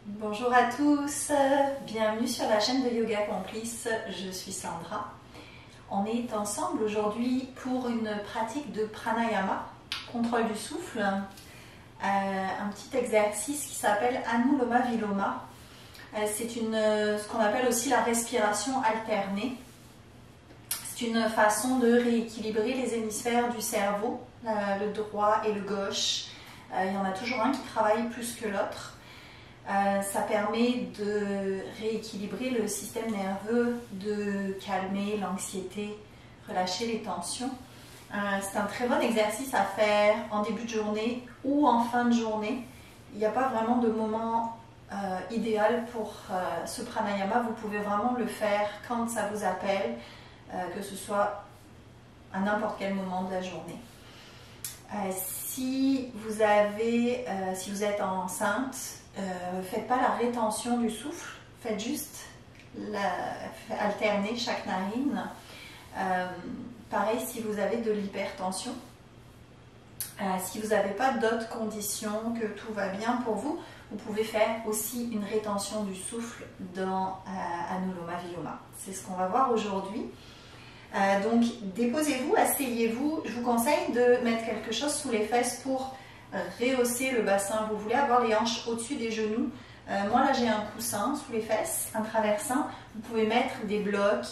Bonjour à tous, bienvenue sur la chaîne de Yoga Complice, je suis Sandra. On est ensemble aujourd'hui pour une pratique de pranayama, contrôle du souffle, un petit exercice qui s'appelle Anuloma Viloma. C'est ce qu'on appelle aussi la respiration alternée. C'est une façon de rééquilibrer les hémisphères du cerveau, le droit et le gauche. Il y en a toujours un qui travaille plus que l'autre. Ça permet de rééquilibrer le système nerveux, de calmer l'anxiété, relâcher les tensions. C'est un très bon exercice à faire en début de journée ou en fin de journée. Il n'y a pas vraiment de moment idéal pour ce pranayama. Vous pouvez vraiment le faire quand ça vous appelle, que ce soit à n'importe quel moment de la journée. Si vous êtes enceinte, faites pas la rétention du souffle, faites juste alterner chaque narine. Pareil si vous avez de l'hypertension. Si vous n'avez pas d'autres conditions, que tout va bien pour vous, vous pouvez faire aussi une rétention du souffle dans Anuloma Viloma. C'est ce qu'on va voir aujourd'hui. Donc déposez-vous, asseyez-vous. Je vous conseille de mettre quelque chose sous les fesses pour rehausser le bassin. Vous voulez avoir les hanches au-dessus des genoux. Moi là j'ai un coussin sous les fesses, un traversin. Vous pouvez mettre des blocs,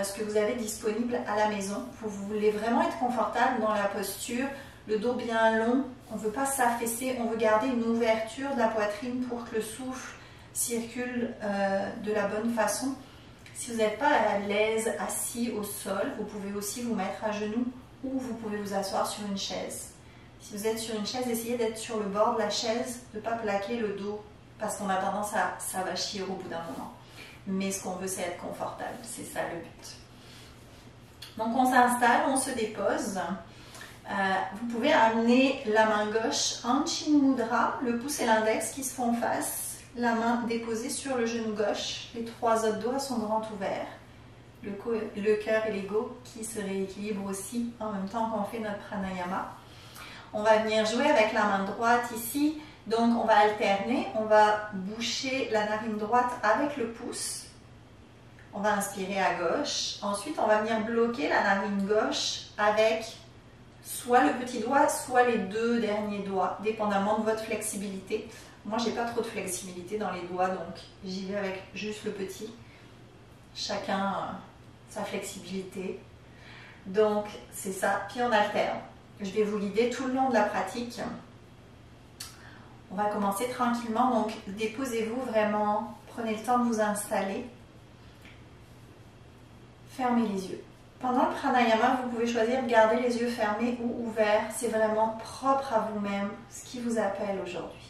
ce que vous avez disponible à la maison. Vous voulez vraiment être confortable dans la posture, le dos bien long. On ne veut pas s'affaisser, on veut garder une ouverture de la poitrine pour que le souffle circule de la bonne façon. Si vous n'êtes pas à l'aise assis au sol, vous pouvez aussi vous mettre à genoux ou vous pouvez vous asseoir sur une chaise. Si vous êtes sur une chaise, essayez d'être sur le bord de la chaise, de ne pas plaquer le dos, parce qu'on a tendance à s'avachir au bout d'un moment. Mais ce qu'on veut, c'est être confortable, c'est ça le but. Donc on s'installe, on se dépose. Vous pouvez amener la main gauche en Chin Mudra, le pouce et l'index qui se font face, la main déposée sur le genou gauche, les trois autres doigts sont grands ouverts, le cœur et l'ego qui se rééquilibrent aussi en même temps qu'on fait notre pranayama. On va venir jouer avec la main droite ici, donc on va alterner, on va boucher la narine droite avec le pouce, on va inspirer à gauche, ensuite on va venir bloquer la narine gauche avec soit le petit doigt, soit les deux derniers doigts, dépendamment de votre flexibilité. Moi j'ai pas trop de flexibilité dans les doigts, donc j'y vais avec juste le petit, chacun sa flexibilité, donc c'est ça, puis on alterne. Je vais vous guider tout le long de la pratique. On va commencer tranquillement, donc déposez-vous vraiment, prenez le temps de vous installer. Fermez les yeux. Pendant le pranayama, vous pouvez choisir de garder les yeux fermés ou ouverts. C'est vraiment propre à vous-même, ce qui vous appelle aujourd'hui.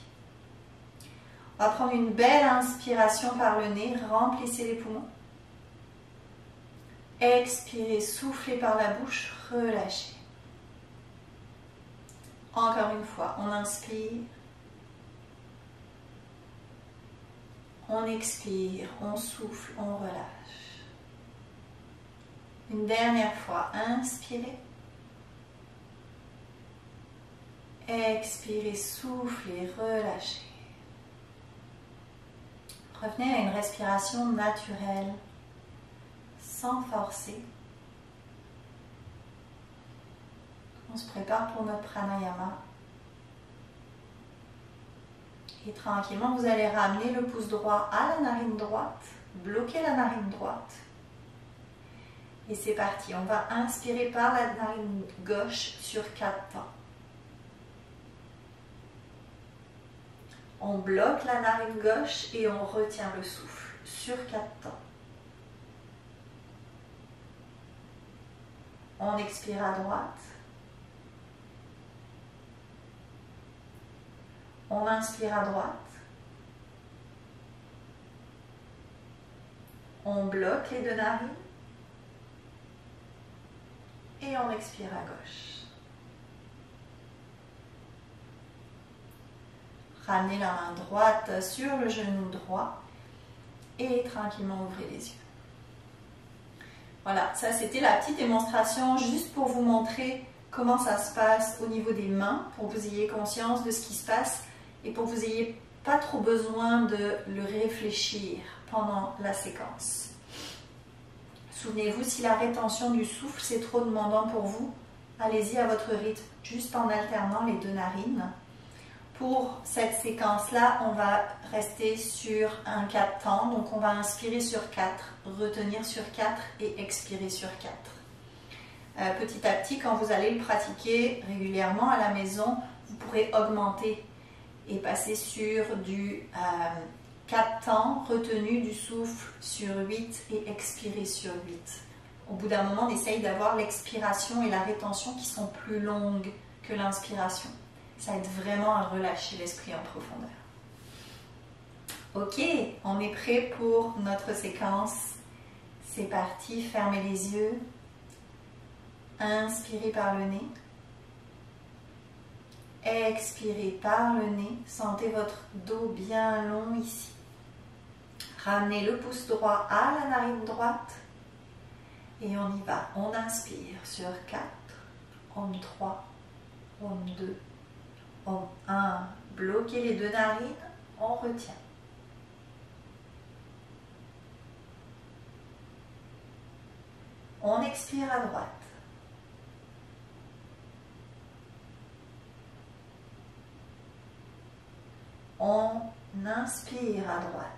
On va prendre une belle inspiration par le nez, remplissez les poumons. Expirez, soufflez par la bouche, relâchez. Encore une fois, on inspire, on expire, on souffle, on relâche. Une dernière fois, inspirez, expirez, soufflez, relâchez. Revenez à une respiration naturelle, sans forcer. On se prépare pour notre pranayama. Et tranquillement, vous allez ramener le pouce droit à la narine droite, bloquer la narine droite. Et c'est parti, on va inspirer par la narine gauche sur 4 temps. On bloque la narine gauche et on retient le souffle sur 4 temps. On expire à droite. On inspire à droite. On bloque les deux narines. Et on expire à gauche. Ramenez la main droite sur le genou droit et tranquillement ouvrez les yeux. Voilà, ça c'était la petite démonstration juste pour vous montrer comment ça se passe au niveau des mains, pour que vous ayez conscience de ce qui se passe et pour que vous ayez pas trop besoin de le réfléchir pendant la séquence. Souvenez-vous, si la rétention du souffle c'est trop demandant pour vous, allez-y à votre rythme, juste en alternant les deux narines. Pour cette séquence-là, on va rester sur un 4 temps, donc on va inspirer sur 4, retenir sur 4 et expirer sur 4. Petit à petit, quand vous allez le pratiquer régulièrement à la maison, vous pourrez augmenter et passer sur du 4 temps, retenu du souffle sur 8 et expirer sur 8. Au bout d'un moment, on essaye d'avoir l'expiration et la rétention qui sont plus longues que l'inspiration. Ça aide vraiment à relâcher l'esprit en profondeur. Ok, on est prêt pour notre séquence. C'est parti, fermez les yeux. Inspirez par le nez. Expirez par le nez. Sentez votre dos bien long ici. Ramenez le pouce droit à la narine droite. Et on y va. On inspire sur 4, on 3, on 2, on 1. Bloquez les deux narines, on retient. On expire à droite. On inspire à droite.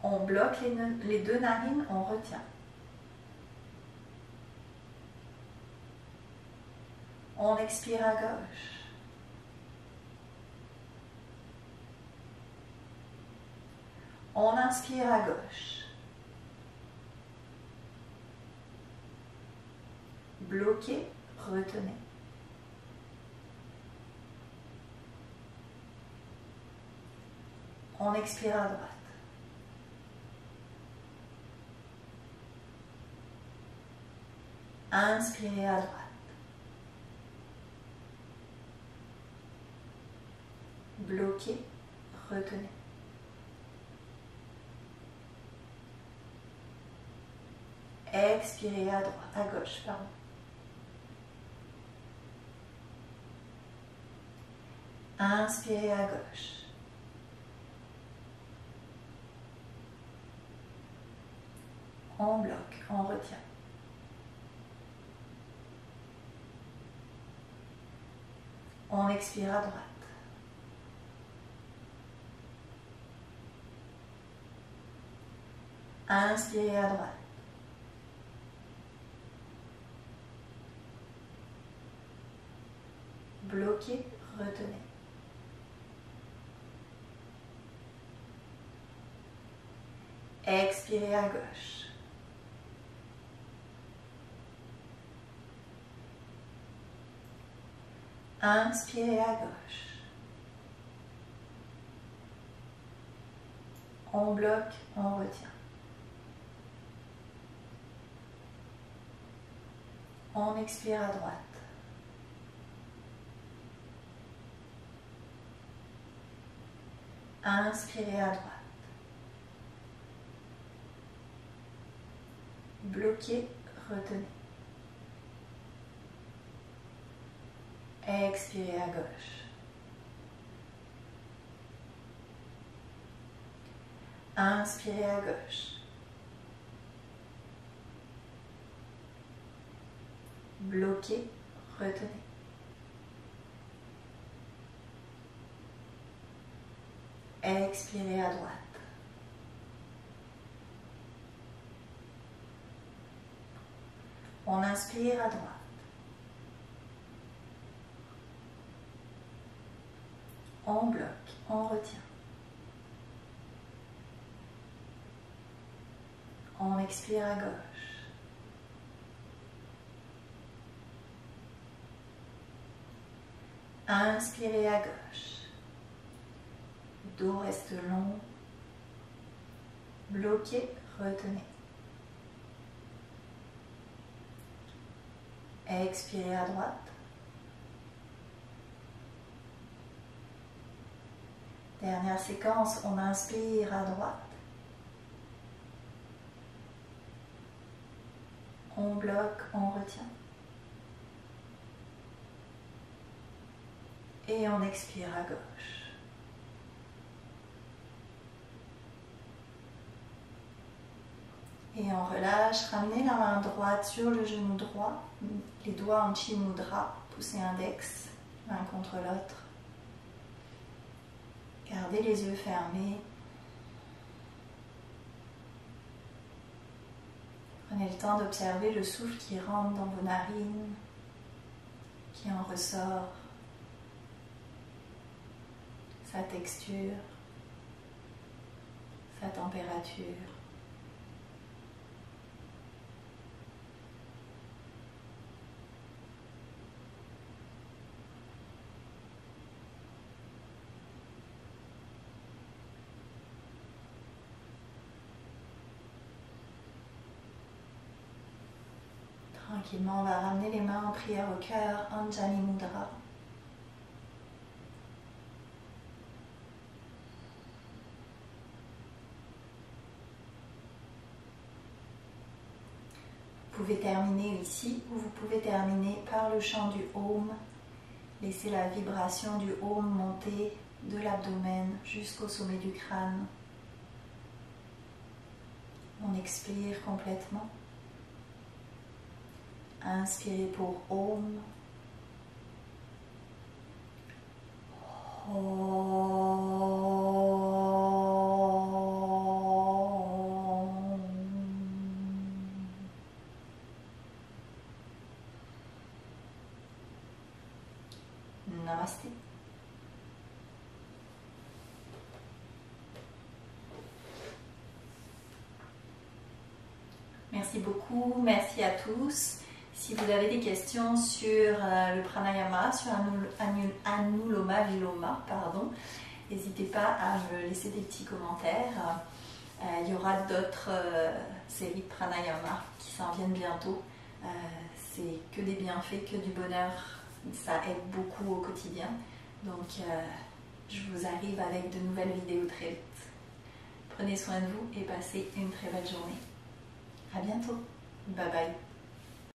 On bloque les deux narines, on retient. On expire à gauche. On inspire à gauche. Bloquez, retenez. On expire à droite. Inspirez à droite. Bloquez, retenez. Expirez à droite, à gauche, pardon. Inspirez à gauche. On bloque, on retient. On expire à droite. Inspirez à droite. Bloquez, retenez. Expirez à gauche. Inspirez à gauche. On bloque, on retient. On expire à droite. Inspirez à droite. Bloquez, retenez. Expirez à gauche. Inspirez à gauche. Bloquez, retenez. Expirez à droite. On inspire à droite. On bloque, on retient. On expire à gauche. Inspirez à gauche. Dos reste long. Bloquez, retenez. Expirez à droite. Dernière séquence, on inspire à droite. On bloque, on retient. Et on expire à gauche. Et on relâche, ramenez la main droite sur le genou droit, les doigts en Chin Mudra, poussez index, l'un contre l'autre. Gardez les yeux fermés. Prenez le temps d'observer le souffle qui rentre dans vos narines, qui en ressort, sa texture, sa température. Tranquillement, on va ramener les mains en prière au cœur, Anjali Mudra. Vous pouvez terminer ici ou vous pouvez terminer par le chant du Om. Laissez la vibration du Om monter de l'abdomen jusqu'au sommet du crâne. On expire complètement. Inspirez pour Om. Namaste. Merci beaucoup, merci à tous. Si vous avez des questions sur le pranayama, sur Anuloma Viloma, n'hésitez pas à me laisser des petits commentaires. Il y aura d'autres séries de pranayama qui s'en viennent bientôt. C'est que des bienfaits, que du bonheur. Ça aide beaucoup au quotidien. Donc, je vous arrive avec de nouvelles vidéos très vite. Prenez soin de vous et passez une très belle journée. À bientôt. Bye bye.